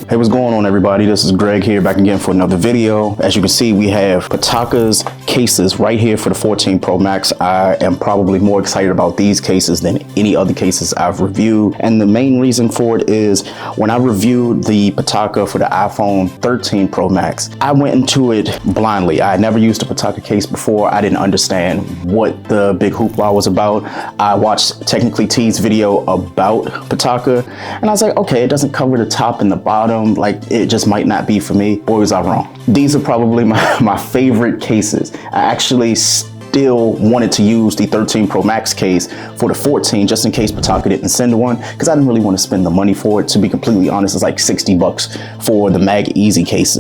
Hey, what's going on, everybody? This is Greg here, back again for another video. As you can see, we have Pitaka's cases right here for the 14 Pro Max. I am probably more excited about these cases than any other cases I've reviewed. And the main reason for it is when I reviewed the Pitaka for the iPhone 13 Pro Max, I went into it blindly. I had never used a Pitaka case before. I didn't understand what the big hoopla was about. I watched Technically T's video about Pitaka, and I was like, okay, it doesn't cover the top and the bottom. Like, it just might not be for me. Boy, was I wrong. These are probably my favorite cases. I actually still wanted to use the 13 Pro Max case for the 14 just in case Pitaka didn't send one, because I didn't really want to spend the money for it. To be completely honest, it's like 60 bucks for the MagEz case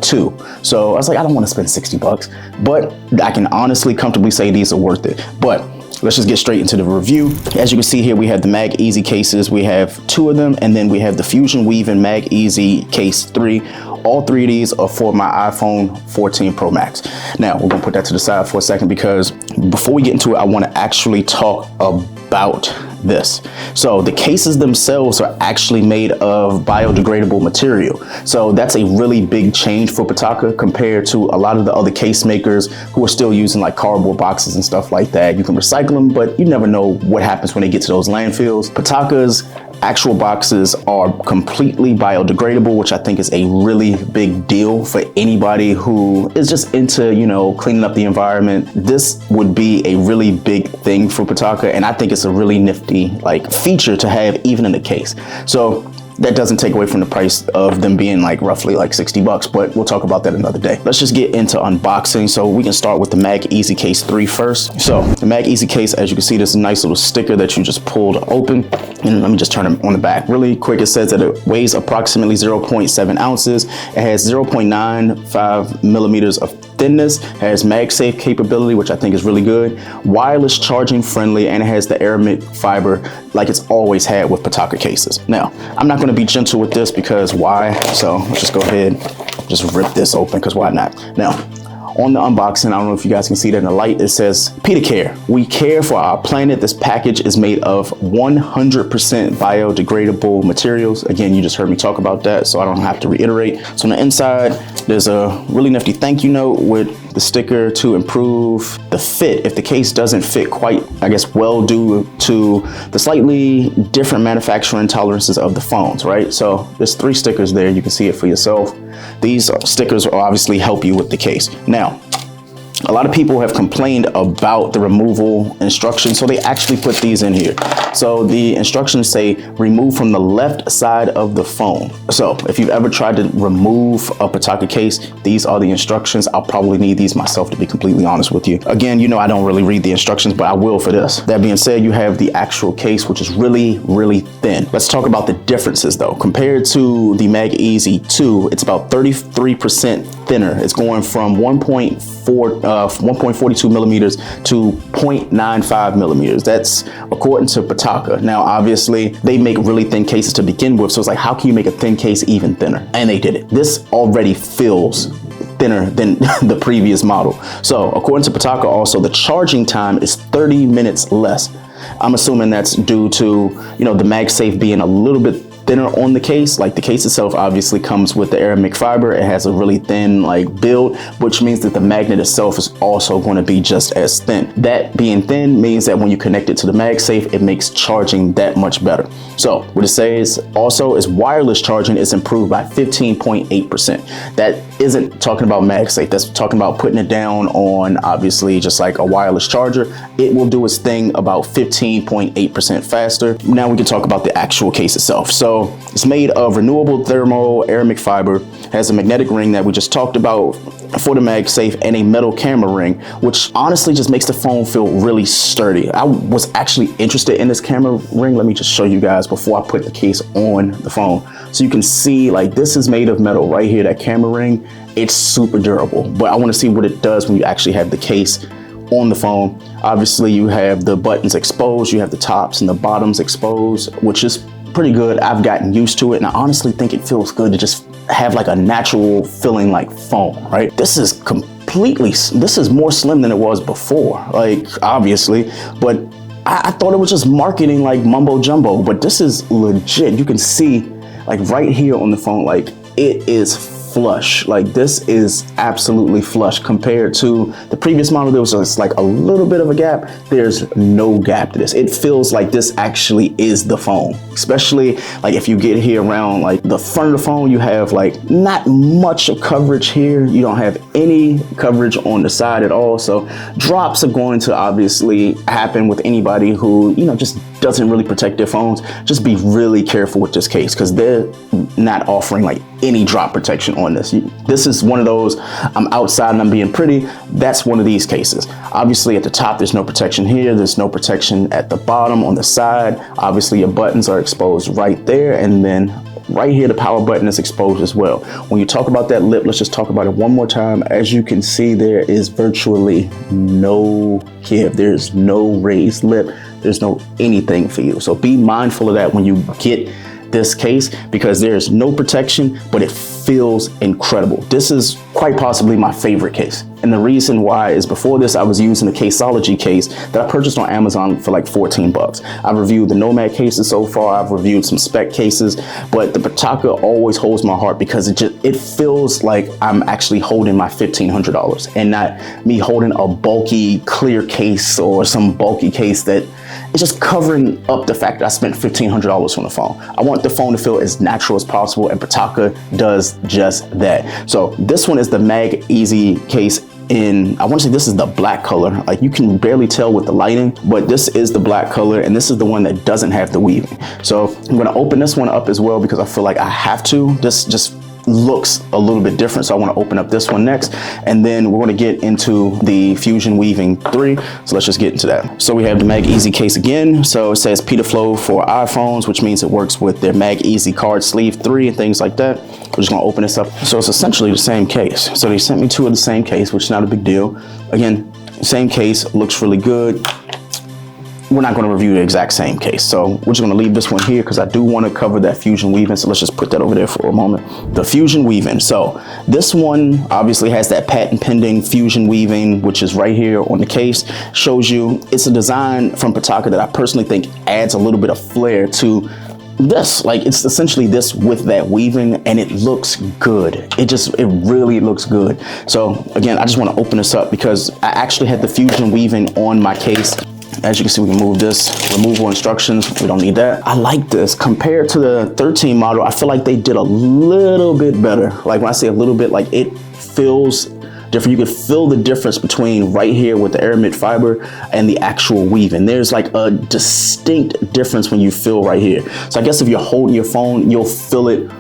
too. So I was like, I don't want to spend 60 bucks, but I can honestly comfortably say these are worth it. But let's just get straight into the review. As you can see here, we have the MagEz cases. We have two of them, and then we have the Fusion Weave and MagEz case 3. All three of these are for my iPhone 14 Pro Max. Now, we're gonna put that to the side for a second, because before we get into it, I wanna actually talk about this. So the cases themselves are actually made of biodegradable material. So that's a really big change for Pitaka compared to a lot of the other case makers who are still using like cardboard boxes and stuff like that. You can recycle them, but you never know what happens when they get to those landfills. Pitaka's actual boxes are completely biodegradable, which I think is a really big deal for anybody who is just into, you know, cleaning up the environment. This would be a really big thing for Pitaka, and I think it's a really nifty like feature to have even in the case. So that doesn't take away from the price of them being like roughly like 60 bucks, but we'll talk about that another day. Let's just get into unboxing. So we can start with the MagEz case 3 first. So the MagEz case, as you can see, there's a nice little sticker that you just pulled open. And let me just turn it on the back really quick. It says that it weighs approximately 0.7 ounces. It has 0.95 millimeters of thickness, has MagSafe capability, which I think is really good, wireless charging friendly, and it has the aramid fiber like it's always had with Pitaka cases. Now, I'm not going to be gentle with this, because why? So let's just go ahead, just rip this open, because why not? Now, on the unboxing, I don't know if you guys can see that in the light, it says Pitaka. We care for our planet. This package is made of 100% biodegradable materials. Again, you just heard me talk about that, so I don't have to reiterate. So on the inside, there's a really nifty thank you note with the sticker to improve the fit if the case doesn't fit quite, I guess, well, due to the slightly different manufacturing tolerances of the phones, right? So there's 3 stickers there. You can see it for yourself. These stickers will obviously help you with the case. Now, a lot of people have complained about the removal instructions, so they actually put these in here. So the instructions say remove from the left side of the phone. So if you've ever tried to remove a Pitaka case, these are the instructions. I'll probably need these myself, to be completely honest with you. Again, you know, I don't really read the instructions, but I will for this. That being said, you have the actual case, which is really, really thin. Let's talk about the differences though. Compared to the MagEz 2, it's about 33% thinner. It's going from 1.42 millimeters to 0.95 millimeters. That's according to Pitaka. Now, obviously, they make really thin cases to begin with, so it's like, how can you make a thin case even thinner? And they did it. This already feels thinner than the previous model. So according to Pitaka, also, the charging time is 30 minutes less. I'm assuming that's due to, you know, the MagSafe being a little bit thinner on the case. Like, the case itself obviously comes with the aramid fiber. It has a really thin like build, which means that the magnet itself is also going to be just as thin. That being thin means that when you connect it to the MagSafe, it makes charging that much better. So what it says also is wireless charging is improved by 15.8%. That isn't talking about MagSafe. That's talking about putting it down on obviously just like a wireless charger. It will do its thing about 15.8% faster. Now we can talk about the actual case itself. So it's made of renewable thermal aramid fiber, has a magnetic ring that we just talked about for the MagSafe, and a metal camera ring, which honestly just makes the phone feel really sturdy. I was actually interested in this camera ring. Let me just show you guys before I put the case on the phone. So you can see, like, this is made of metal right here, that camera ring. It's super durable, but I want to see what it does when you actually have the case on the phone. Obviously, you have the buttons exposed, you have the tops and the bottoms exposed, which is pretty good. I've gotten used to it, and I honestly think it feels good to just have like a natural feeling like foam, right? This is more slim than it was before, like, obviously, but I thought it was just marketing like mumbo jumbo, but this is legit. You can see like right here on the phone, like it is flush. Like this is absolutely flush compared to the previous model. There was just like a little bit of a gap. There's no gap to this. It feels like this actually is the phone, especially like if you get here around like the front of the phone, you have like not much of coverage here. You don't have any coverage on the side at all. So drops are going to obviously happen with anybody who, you know, just doesn't really protect their phones. Just be really careful with this case because they're not offering like any drop protection on this. This is one of those, I'm outside and I'm being pretty. That's one of these cases. Obviously at the top, there's no protection here. There's no protection at the bottom on the side. Obviously your buttons are exposed right there. And then right here, the power button is exposed as well. When you talk about that lip, let's just talk about it one more time. As you can see, there is virtually no give. There's no raised lip. There's no anything for you. So be mindful of that when you get this case, because there's no protection, but it feels incredible. This is quite possibly my favorite case. And the reason why is before this, I was using a Caseology case that I purchased on Amazon for like 14 bucks. I've reviewed the Nomad cases so far. I've reviewed some spec cases, but the Pitaka always holds my heart because it feels like I'm actually holding my $1,500 and not me holding a bulky clear case or some bulky case that is just covering up the fact that I spent $1,500 on the phone. I want the phone to feel as natural as possible, and Pitaka does just that. So this one is the MagEz case in, I want to say this is the black color. Like you can barely tell with the lighting, but this is the black color, and this is the one that doesn't have the weaving. So I'm gonna open this one up as well because I feel like I have to. This just looks a little bit different, so I want to open up this one next, and then we're going to get into the Fusion Weaving 3. So let's just get into that. So we have the MagEz case again. So it says Pitaka for iPhones, which means it works with their MagEz card sleeve 3 and things like that. We're just going to open this up. So it's essentially the same case. So they sent me two of the same case, which is not a big deal. Again, same case, looks really good. We're not going to review the exact same case, so we're just going to leave this one here because I do want to cover that Fusion Weaving. So let's just put that over there for a moment. The Fusion Weaving. So this one obviously has that patent pending Fusion Weaving, which is right here on the case. Shows you it's a design from Pitaka that I personally think adds a little bit of flair to this. Like it's essentially this with that weaving, and it looks good. It really looks good. So again, I just want to open this up because I actually had the Fusion Weaving on my case. As you can see, we can move this, removal instructions, we don't need that. I like this. Compared to the 13 model, I feel like they did a little bit better. Like when I say a little bit, like it feels different. You can feel the difference between right here with the aramid fiber and the actual weaving. There's like a distinct difference when you feel right here. So I guess if you're holding your phone, you'll feel it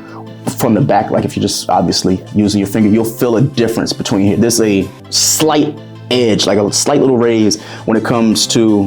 from the back. Like if you're just obviously using your finger, you'll feel a difference between here. There's a slight edge, like a slight little raise when it comes to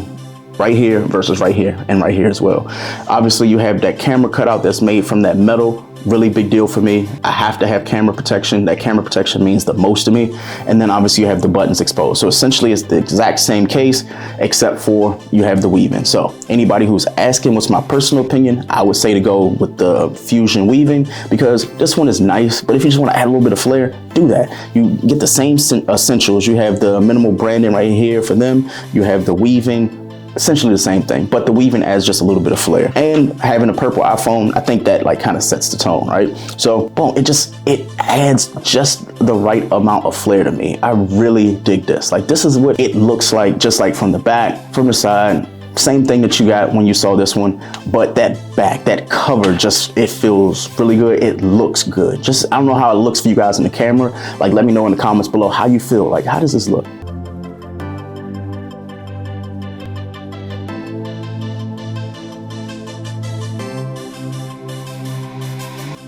right here versus right here and right here as well. Obviously you have that camera cutout that's made from that metal. Really big deal for me. I have to have camera protection. That camera protection means the most to me. And then obviously you have the buttons exposed. So essentially it's the exact same case, except for you have the weaving. So anybody who's asking what's my personal opinion, I would say to go with the Fusion Weaving because this one is nice, but if you just want to add a little bit of flair, do that. You get the same essentials. You have the minimal branding right here for them. You have the weaving, essentially the same thing, but the weaving adds just a little bit of flair. And having a purple iPhone, I think that like kind of sets the tone, right? So boom, it adds just the right amount of flair to me. I really dig this. Like this is what it looks like, just like from the back, from the side. Same thing that you got when you saw this one, but that back, that cover, just, it feels really good. It looks good. Just, I don't know how it looks for you guys in the camera. Like, let me know in the comments below how you feel. Like, how does this look?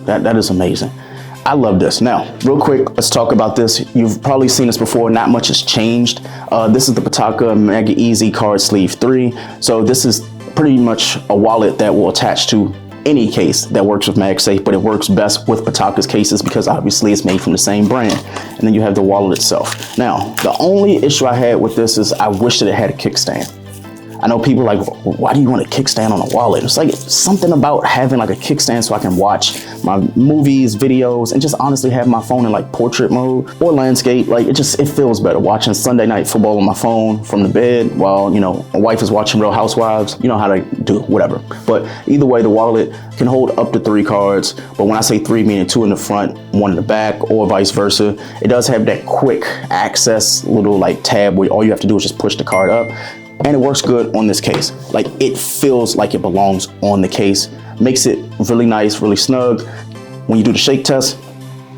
That is amazing. I love this. Now, real quick, let's talk about this. You've probably seen this before. Not much has changed. This is the Pitaka MagEz Card Sleeve 3. So this is pretty much a wallet that will attach to any case that works with MagSafe, but it works best with Pitaka's cases because obviously it's made from the same brand. And then you have the wallet itself. Now, the only issue I had with this is I wish that it had a kickstand. I know people are like, why do you want a kickstand on a wallet? It's like something about having like a kickstand so I can watch my movies, videos, and just honestly have my phone in like portrait mode or landscape. Like it feels better watching Sunday Night Football on my phone from the bed while, you know, my wife is watching Real Housewives. You know how to do whatever. But either way, the wallet can hold up to 3 cards. But when I say 3, meaning 2 in the front, 1 in the back, or vice versa, it does have that quick access little like tab where all you have to do is just push the card up. And it works good on this case. Like it feels like it belongs on the case. Makes it really nice, really snug. When you do the shake test,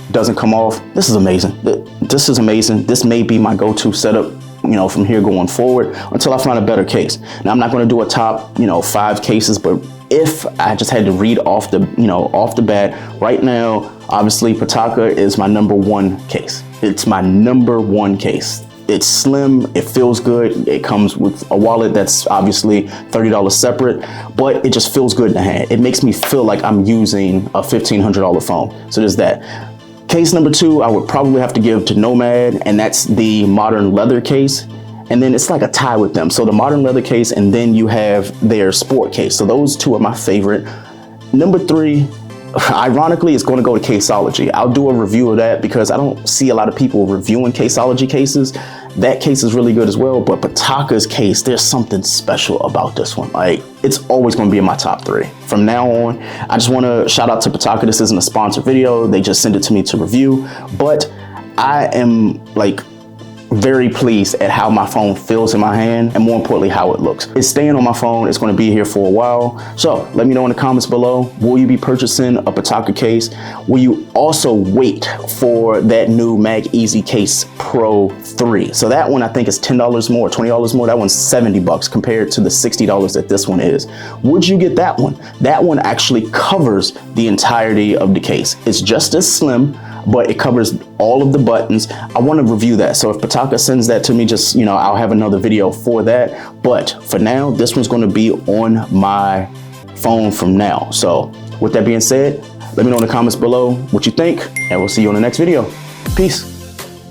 it doesn't come off. This is amazing. This is amazing. This may be my go-to setup, you know, from here going forward until I find a better case. Now I'm not going to do a top, you know, 5 cases, but if I just had to read off the, you know, off the bat right now, obviously Pitaka is my #1 case. It's my #1 case. It's slim, it feels good. It comes with a wallet that's obviously $30 separate, but it just feels good in the hand. It makes me feel like I'm using a $1,500 phone. So there's that. Case #2, I would probably have to give to Nomad, and that's the modern leather case. And then it's like a tie with them. So the modern leather case, and then you have their sport case. So those 2 are my favorite. #3, ironically, it's going to go to Caseology. I'll do a review of that because I don't see a lot of people reviewing Caseology cases. That case is really good as well, but Pitaka's case, there's something special about this one. Like, it's always going to be in my top 3. From now on, I just want to shout out to Pitaka. This isn't a sponsored video. They just sent it to me to review, but I am like very pleased at how my phone feels in my hand, and more importantly, how it looks. It's staying on my phone. It's going to be here for a while. So let me know in the comments below, will you be purchasing a Pitaka case? Will you also wait for that new MagEz Case Pro 3? So that one I think is $10 more, $20 more. That one's $70 compared to the $60 that this one is. Would you get that one? That one actually covers the entirety of the case. It's just as slim, but it covers all of the buttons. I want to review that. So if Pitaka sends that to me, just, you know, I'll have another video for that. But for now, this one's going to be on my phone from now. So with that being said, let me know in the comments below what you think, and we'll see you on the next video. Peace.